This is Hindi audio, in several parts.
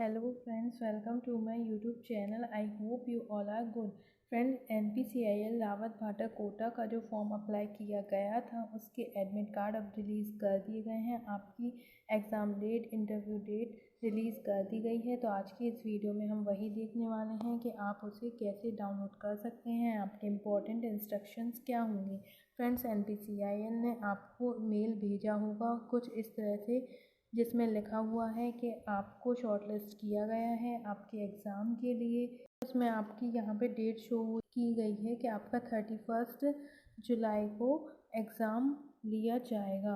Hello friends, welcome to my YouTube channel. I hope you all are good. Friend NPCIL Rawat Bhata Kota का जो फॉर्म अप्लाई किया गया था उसके एडमिट कार्ड अब रिलीज़ कर दिए गए हैं। आपकी exam date, interview date release कर दी गई है। तो आज की इस वीडियो में हम वही देखने वाले हैं कि आप उसे कैसे डाउनलोड कर सकते हैं, आपके इम्पोर्टेंट इंस्ट्रक्शंस क्या होंगे। फ्रेंड्स, NPCIL ने आपको मेल भेजा होगा कुछ इस तरह से, जिसमें लिखा हुआ है कि आपको शॉर्टलिस्ट किया गया है आपके एग्ज़ाम के लिए। उसमें आपकी यहाँ पे डेट शो की गई है कि आपका 31 जुलाई को एग्ज़ाम लिया जाएगा।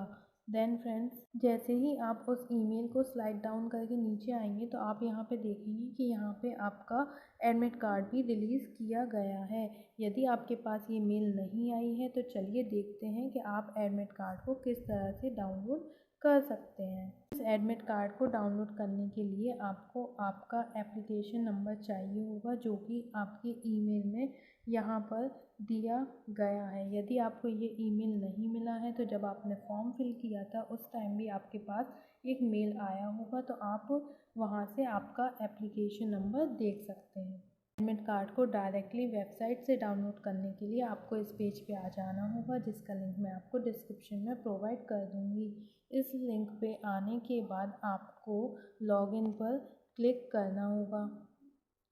देन फ्रेंड्स, जैसे ही आप उस ईमेल को स्लाइड डाउन करके नीचे आएंगे तो आप यहाँ पे देखेंगे कि यहाँ पे आपका एडमिट कार्ड भी रिलीज़ किया गया है। यदि आपके पास ये मेल नहीं आई है तो चलिए देखते हैं कि आप एडमिट कार्ड को किस तरह से डाउनलोड कर सकते हैं। इस एडमिट कार्ड को डाउनलोड करने के लिए आपको आपका एप्लीकेशन नंबर चाहिए होगा, जो कि आपके ईमेल में यहाँ पर दिया गया है। यदि आपको ये ईमेल नहीं मिला है तो जब आपने फॉर्म फिल किया था उस टाइम भी आपके पास एक मेल आया होगा, तो आप वहाँ से आपका एप्लीकेशन नंबर देख सकते हैं। एडमिट कार्ड को डायरेक्टली वेबसाइट से डाउनलोड करने के लिए आपको इस पेज पे आ जाना होगा, जिसका लिंक मैं आपको डिस्क्रिप्शन में प्रोवाइड कर दूँगी। इस लिंक पे आने के बाद आपको लॉगिन पर क्लिक करना होगा,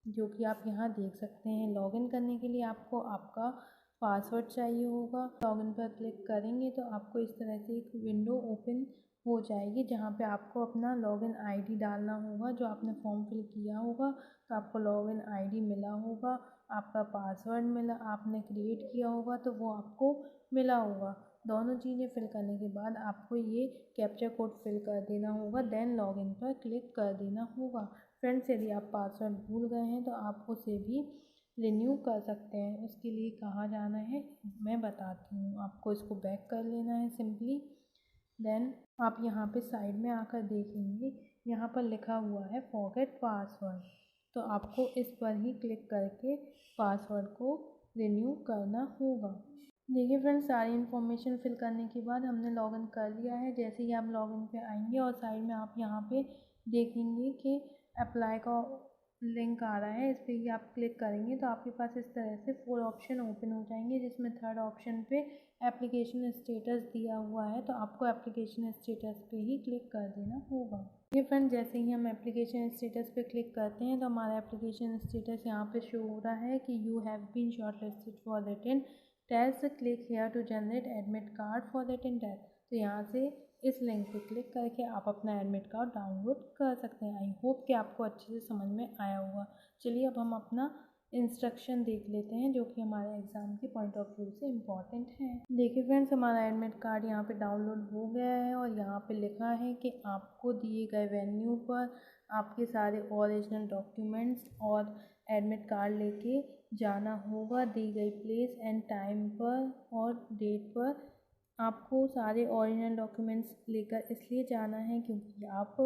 जो कि आप यहाँ देख सकते हैं। लॉगिन करने के लिए आपको आपका पासवर्ड चाहिए होगा। लॉगिन पर क्लिक करेंगे तो आपको इस तरह से एक विंडो ओपन हो जाएगी, जहाँ पे आपको अपना लॉगिन आईडी डालना होगा। जो आपने फॉर्म फिल किया होगा तो आपको लॉगिन आईडी मिला होगा, आपका पासवर्ड मिला, आपने क्रिएट किया होगा तो वो आपको मिला होगा। दोनों चीज़ें फिल करने के बाद आपको ये कैप्चा कोड फिल कर देना होगा। देन लॉगिन पर क्लिक कर देना होगा। फ्रेंड्स, यदि आप पासवर्ड भूल गए हैं तो आप उसे भी रिन्यू कर सकते हैं। उसके लिए कहाँ जाना है मैं बताती हूँ। आपको इसको बैक कर लेना है सिंपली। देन आप यहाँ पे साइड में आकर देखेंगे, यहाँ पर लिखा हुआ है फॉरगेट पासवर्ड, तो आपको इस पर ही क्लिक करके पासवर्ड को रिन्यू करना होगा। देखिए फ्रेंड्स, सारी इन्फॉर्मेशन फिल करने के बाद हमने लॉगिन कर लिया है। जैसे ही आप लॉगिन पे आएंगे और साइड में आप यहाँ पे देखेंगे कि अप्लाई का लिंक आ रहा है, इस पर ही आप क्लिक करेंगे तो आपके पास इस तरह से 4 ऑप्शन ओपन हो जाएंगे, जिसमें थर्ड ऑप्शन पे एप्लीकेशन स्टेटस दिया हुआ है, तो आपको एप्लीकेशन स्टेटस पे ही क्लिक कर देना होगा। ये फ्रेंड, जैसे ही हम एप्लीकेशन स्टेटस पे क्लिक करते हैं तो हमारा एप्लीकेशन स्टेटस यहाँ पे शो हो रहा है कि you have been shortlisted for written test, click here to generate admit card for written test. तो यहाँ से इस लिंक पे क्लिक करके आप अपना एडमिट कार्ड डाउनलोड कर सकते हैं। आई होप कि आपको अच्छे से समझ में आया होगा। चलिए अब हम अपना इंस्ट्रक्शन देख लेते हैं, जो कि हमारे एग्ज़ाम के पॉइंट ऑफ व्यू से इम्पॉर्टेंट है। देखिए फ्रेंड्स, हमारा एडमिट कार्ड यहाँ पे डाउनलोड हो गया है और यहाँ पे लिखा है कि आपको दिए गए वेन्यू पर आपके सारे ओरिजिनल डॉक्यूमेंट्स और एडमिट कार्ड लेके जाना होगा। दी गई प्लेस एंड टाइम पर और डेट पर आपको सारे ओरिजिनल डॉक्यूमेंट्स लेकर इसलिए जाना है क्योंकि आप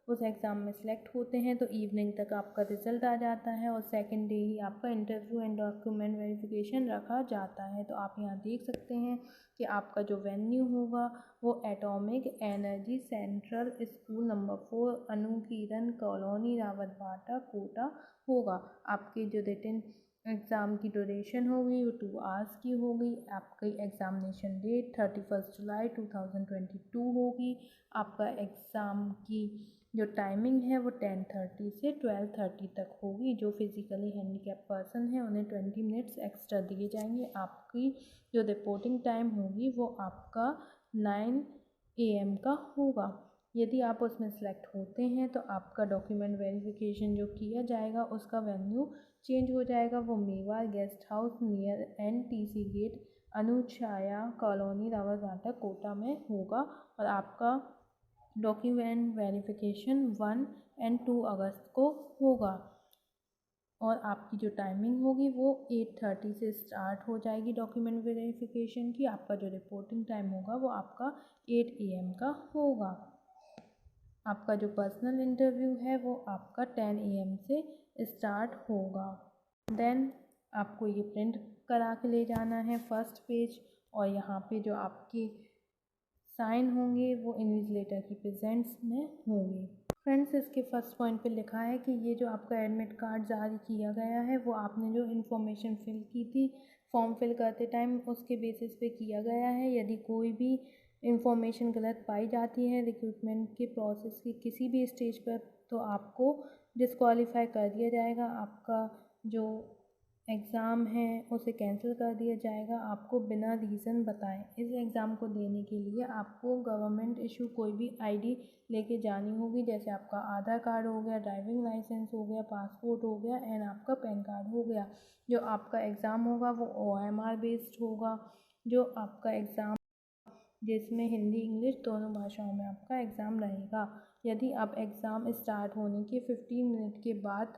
उस एग्ज़ाम में सेलेक्ट होते हैं तो इवनिंग तक आपका रिज़ल्ट आ जाता है और सेकेंड डे ही आपका इंटरव्यू एंड डॉक्यूमेंट वेरिफिकेशन रखा जाता है। तो आप यहाँ देख सकते हैं कि आपका जो वेन्यू होगा वो atomic energy central school number 4 अनु किरण कॉलोनी रावत भाटा कोटा होगा। आपकी जो रिटन एग्ज़ाम की ड्यूरेशन होगी वो 2 आवर्स की होगी। आपकी एग्ज़ामिनेशन डेट 31 जुलाई 2022 होगी। आपका एग्ज़ाम की जो टाइमिंग है वो 10:30 से 12:30 तक होगी। जो फिज़िकली हैंडीकैप पर्सन है उन्हें 20 मिनट्स एक्स्ट्रा दिए जाएंगे। आपकी जो रिपोर्टिंग टाइम होगी वो आपका 9 AM का होगा। यदि आप उसमें सेलेक्ट होते हैं तो आपका डॉक्यूमेंट वेरिफिकेशन जो किया जाएगा उसका वेन्यू चेंज हो जाएगा। वो Mewar guest house near NTC gate Anuchhaya colony Rawat Bhata Kota में होगा और आपका डॉक्यूमेंट वेरिफिकेशन 1 और 2 अगस्त को होगा। और आपकी जो टाइमिंग होगी वो 8:30 से स्टार्ट हो जाएगी डॉक्यूमेंट वेरिफिकेशन की। आपका जो रिपोर्टिंग टाइम होगा वो आपका 8 AM का होगा। आपका जो पर्सनल इंटरव्यू है वो आपका 10 AM से स्टार्ट होगा। देन आपको ये प्रिंट करा के ले जाना है फर्स्ट पेज, और यहाँ पे जो आपकी साइन होंगे वो इन्विजिलेटर की प्रेजेंस में होंगे। फ्रेंड्स, इसके फर्स्ट पॉइंट पे लिखा है कि ये जो आपका एडमिट कार्ड जारी किया गया है वो आपने जो इन्फॉर्मेशन फिल की थी फॉर्म फिल करते टाइम उसके बेसिस पे किया गया है। यदि कोई भी इंफॉर्मेशन गलत पाई जाती है रिक्रूटमेंट के प्रोसेस की किसी भी स्टेज पर तो आपको डिस्क्वालीफाई कर दिया जाएगा। आपका जो एग्ज़ाम है उसे कैंसिल कर दिया जाएगा आपको बिना रीज़न बताएं। इस एग्ज़ाम को देने के लिए आपको गवर्नमेंट इशू कोई भी आईडी लेके जानी होगी, जैसे आपका आधार कार्ड हो गया, ड्राइविंग लाइसेंस हो गया, पासपोर्ट हो गया एंड आपका पैन कार्ड हो गया। जो आपका एग्ज़ाम होगा वो OMR बेस्ड होगा। जो आपका एग्ज़ाम जिसमें हिंदी इंग्लिश दोनों भाषाओं में आपका एग्ज़ाम रहेगा। यदि आप एग्ज़ाम स्टार्ट होने के 15 मिनट के बाद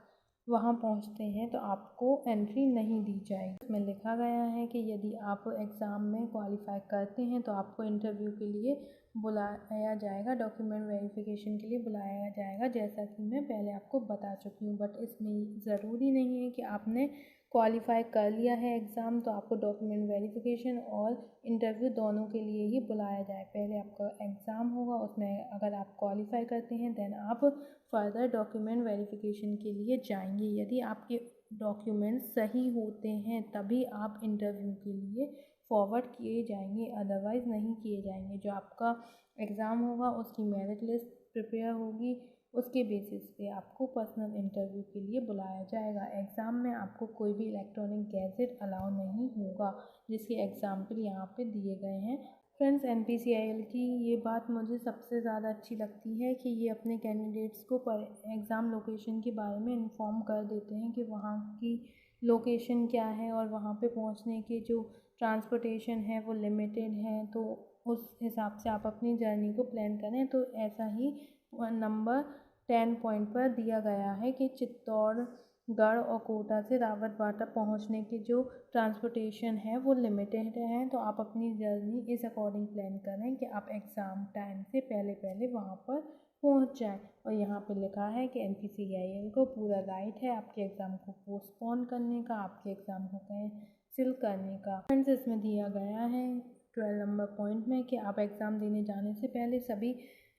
वहाँ पहुँचते हैं तो आपको एंट्री नहीं दी जाएगी। इसमें लिखा गया है कि यदि आप एग्ज़ाम में क्वालिफाई करते हैं तो आपको इंटरव्यू के लिए बुलाया जाएगा, डॉक्यूमेंट वेरिफिकेशन के लिए बुलाया जाएगा, जैसा कि मैं पहले आपको बता चुकी हूँ। बट इसमें ज़रूरी नहीं है कि आपने क्वालिफाई कर लिया है एग्ज़ाम तो आपको डॉक्यूमेंट वेरिफिकेशन और इंटरव्यू दोनों के लिए ही बुलाया जाए। पहले आपका एग्ज़ाम होगा, उसमें अगर आप क्वालिफाई करते हैं देन आप फर्दर डॉक्यूमेंट वेरिफिकेशन के लिए जाएंगे। यदि आपके डॉक्यूमेंट सही होते हैं तभी आप इंटरव्यू के लिए फॉरवर्ड किए जाएंगे, अदरवाइज़ नहीं किए जाएंगे। जो आपका एग्ज़ाम होगा उसकी मेरिट लिस्ट प्रिपेयर होगी, उसके बेसिस पे आपको पर्सनल इंटरव्यू के लिए बुलाया जाएगा। एग्ज़ाम में आपको कोई भी इलेक्ट्रॉनिक गैजेट अलाउ नहीं होगा, जिसके एग्ज़ाम्पल यहाँ पे दिए गए हैं। फ्रेंड्स, NPCIL की ये बात मुझे सबसे ज़्यादा अच्छी लगती है कि ये अपने कैंडिडेट्स को पर एग्ज़ाम लोकेशन के बारे में इन्फॉर्म कर देते हैं कि वहाँ की लोकेशन क्या है और वहाँ पे पहुँचने के जो ट्रांसपोर्टेशन है वो लिमिटेड है, तो उस हिसाब से आप अपनी जर्नी को प्लान करें। तो ऐसा ही नंबर 10 पॉइंट पर दिया गया है कि चित्तौड़गढ़ और कोटा से रावतभाटा पहुंचने की जो ट्रांसपोर्टेशन है वो लिमिटेड है। तो आप अपनी जर्नी इस अकॉर्डिंग प्लान करें कि आप एग्ज़ाम टाइम से पहले पहले वहां पर पहुंच जाएं। और यहाँ पे लिखा है कि NPCIL को पूरा राइट है आपके एग्ज़ाम को पोस्टपोन करने का, आपके एग्ज़ाम को कैंसिल करने का। फ्रेंड्स, इसमें दिया गया है 12 नंबर पॉइंट में कि आप एग्ज़ाम देने जाने से पहले सभी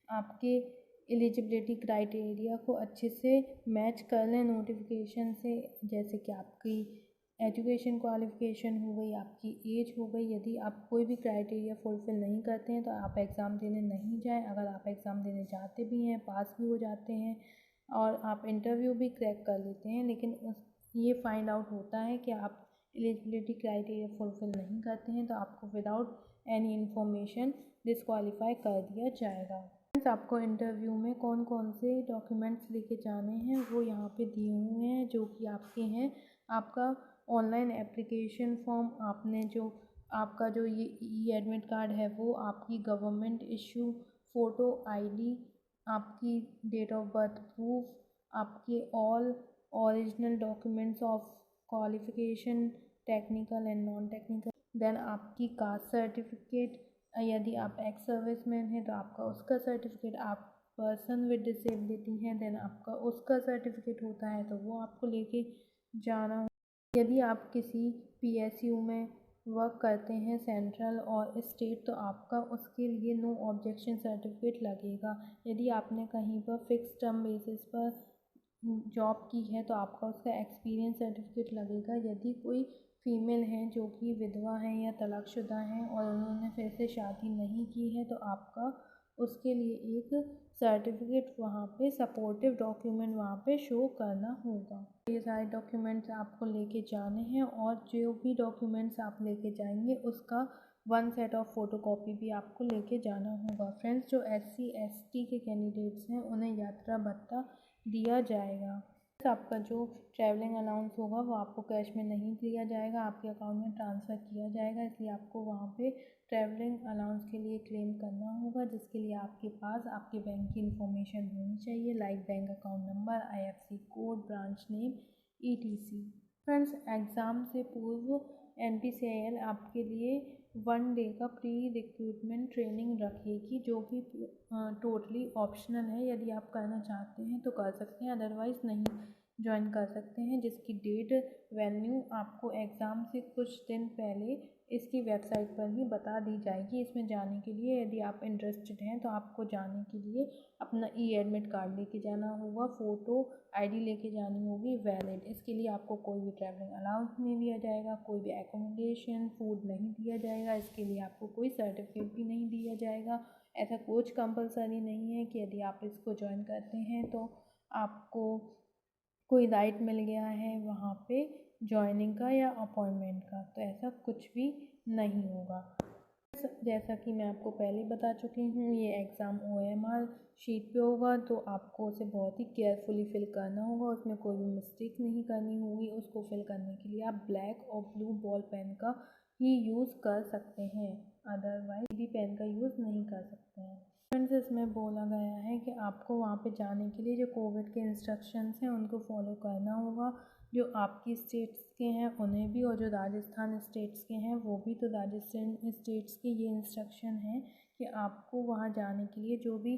आपके एलिजिबिलिटी क्राइटेरिया को अच्छे से मैच कर लें नोटिफिकेशन से, जैसे कि आपकी एजुकेशन क्वालिफ़िकेशन हो गई, आपकी एज हो गई। यदि आप कोई भी क्राइटेरिया फुलफ़िल नहीं करते हैं तो आप एग्ज़ाम देने नहीं जाएं। अगर आप एग्ज़ाम देने जाते भी हैं, पास भी हो जाते हैं और आप इंटरव्यू भी क्रैक कर लेते हैं, लेकिन ये फाइंड आउट होता है कि आप एलिजिबिलिटी क्राइटेरिया फुलफ़िल नहीं करते हैं तो आपको विदाउट एनी इन्फॉर्मेशन डिस्क्वालीफाई कर दिया जाएगा। आपको इंटरव्यू में कौन कौन से डॉक्यूमेंट्स लेके जाने हैं वो यहाँ पे दिए हुए हैं, जो कि आपके हैं आपका ऑनलाइन एप्लीकेशन फॉर्म, आपने जो आपका जो ये एडमिट कार्ड है वो, आपकी गवर्नमेंट इशू फ़ोटो ID, आपकी डेट ऑफ बर्थ प्रूफ, आपके all original documents of qualification technical and non technical, then आपकी कास्ट सर्टिफिकेट, यदि आप एक्स सर्विस मैन हैं तो आपका उसका सर्टिफिकेट, आप पर्सन विद डिसेबिलिटी हैं देन आपका उसका सर्टिफिकेट होता है तो वो आपको लेके जाना। यदि आप किसी PSU में वर्क करते हैं सेंट्रल और स्टेट तो आपका उसके लिए नो ऑब्जेक्शन सर्टिफिकेट लगेगा। यदि आपने कहीं पर फिक्स टर्म बेसिस पर जॉब की है तो आपका उसका एक्सपीरियंस सर्टिफिकेट लगेगा। यदि कोई फीमेल हैं जो कि विधवा हैं या तलाकशुदा हैं और उन्होंने फिर से शादी नहीं की है तो आपका उसके लिए एक सर्टिफिकेट वहाँ पे सपोर्टिव डॉक्यूमेंट वहाँ पे शो करना होगा। ये सारे डॉक्यूमेंट्स आपको लेके जाने हैं और जो भी डॉक्यूमेंट्स आप लेके जाएंगे उसका 1 सेट ऑफ फ़ोटोकॉपी भी आपको लेके जाना होगा। फ्रेंड्स, जो SC ST के कैंडिडेट्स हैं उन्हें यात्रा भत्ता दिया जाएगा। आपका जो ट्रैवलिंग अलाउंस होगा वो आपको कैश में नहीं दिया जाएगा, आपके अकाउंट में ट्रांसफ़र किया जाएगा, इसलिए आपको वहाँ पे ट्रैवलिंग अलाउंस के लिए क्लेम करना होगा, जिसके लिए आपके पास आपके बैंक की इंफॉर्मेशन होनी चाहिए, like bank account number, IFSC code, branch name ETC। Friends, exam से पूर्व NPCIL आपके लिए 1 डे का प्री रिक्रूटमेंट ट्रेनिंग रखेगी, जो कि टोटली ऑप्शनल है। यदि आप करना चाहते हैं तो कर सकते हैं, अदरवाइज़ नहीं ज्वाइन कर सकते हैं, जिसकी डेट वेन्यू आपको एग्ज़ाम से कुछ दिन पहले इसकी वेबसाइट पर ही बता दी जाएगी। इसमें जाने के लिए यदि आप इंटरेस्टेड हैं तो आपको जाने के लिए अपना एडमिट कार्ड लेके जाना होगा, फ़ोटो आईडी लेके जानी होगी वैलिड। इसके लिए आपको कोई भी ट्रैवलिंग अलाउंस नहीं दिया जाएगा, कोई भी एकोमोडेशन फूड नहीं दिया जाएगा। इसके लिए आपको कोई सर्टिफिकेट भी नहीं दिया जाएगा। ऐसा कुछ कंपलसरी नहीं है कि यदि आप इसको ज्वाइन करते हैं तो आपको कोई राइट मिल गया है वहाँ पे जॉइनिंग का या अपॉइंटमेंट का, तो ऐसा कुछ भी नहीं होगा। जैसा कि मैं आपको पहले बता चुकी हूँ, ये एग्ज़ाम OMR शीट पे होगा, तो आपको उसे बहुत ही केयरफुली फिल करना होगा। उसमें कोई भी मिस्टेक नहीं करनी होगी। उसको फिल करने के लिए आप ब्लैक और ब्लू बॉल पेन का ही यूज़ कर सकते हैं, अदरवाइज भी पेन का यूज़ नहीं कर सकते हैं। फ्रेंड्स, इसमें बोला गया है कि आपको वहाँ पे जाने के लिए जो कोविड के इंस्ट्रक्शंस हैं उनको फॉलो करना होगा। जो आपकी स्टेट्स के हैं उन्हें भी, और जो राजस्थान स्टेट्स के हैं वो भी। तो राजस्थान स्टेट्स के ये इंस्ट्रक्शन हैं कि आपको वहाँ जाने के लिए जो भी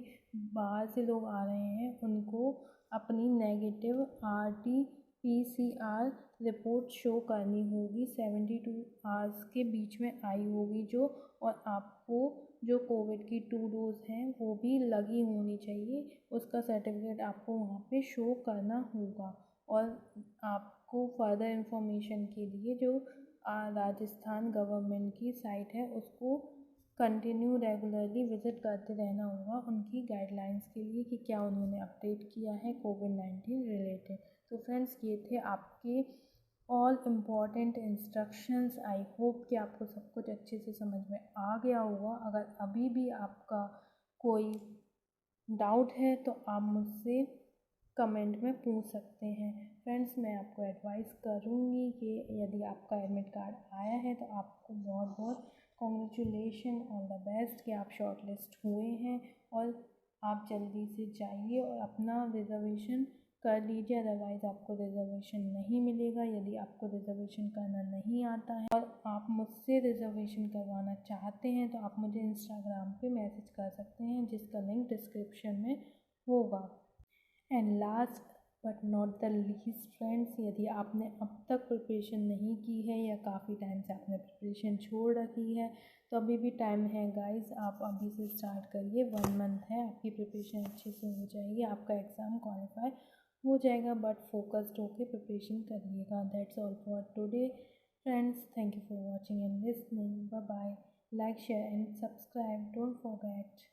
बाहर से लोग आ रहे हैं उनको अपनी नेगेटिव RT-PCR रिपोर्ट शो करनी होगी, 72 आवर्स के बीच में आई होगी जो, और आपको जो कोविड की 2 डोज हैं वो भी लगी होनी चाहिए। उसका सर्टिफिकेट आपको वहाँ पे शो करना होगा। और आपको फर्दर इंफॉर्मेशन के लिए जो राजस्थान गवर्नमेंट की साइट है उसको कंटिन्यू रेगुलरली विज़िट करते रहना होगा उनकी गाइडलाइंस के लिए कि क्या उन्होंने अपडेट किया है कोविड-19 रिलेटेड। तो फ्रेंड्स, ये थे आपके all important instructions. I hope कि आपको सब कुछ अच्छे से समझ में आ गया होगा। अगर अभी भी आपका कोई डाउट है तो आप मुझसे कमेंट में पूछ सकते हैं। फ्रेंड्स, मैं आपको एडवाइस करूँगी कि यदि आपका एडमिट कार्ड आया है तो आपको बहुत बहुत कॉन्ग्रेचुलेशन, ऑल द बेस्ट कि आप शॉर्ट लिस्ट हुए हैं। और आप जल्दी से जाइए और अपना रिज़र्वेशन कर लीजिए, अदरवाइज़ आपको रिज़र्वेशन नहीं मिलेगा। यदि आपको रिज़र्वेशन करना नहीं आता है और आप मुझसे रिज़र्वेशन करवाना चाहते हैं तो आप मुझे इंस्टाग्राम पे मैसेज कर सकते हैं, जिसका लिंक डिस्क्रिप्शन में होगा। And last but not the least friends, यदि आपने अब तक प्रिपरेशन नहीं की है या काफ़ी टाइम से आपने प्रिपरेशन छोड़ रखी है तो अभी भी टाइम है गाइस। आप अभी से स्टार्ट करिए, 1 मंथ है, आपकी प्रिपरेशन अच्छे से हो जाएगी, आपका एग्ज़ाम क्वालिफाई हो जाएगा। बट फोकस्ड होकर प्रिपरेशन करिएगा। That's all for today friends. Thank you for watching and listening. Bye bye. Like, share and subscribe, don't forget.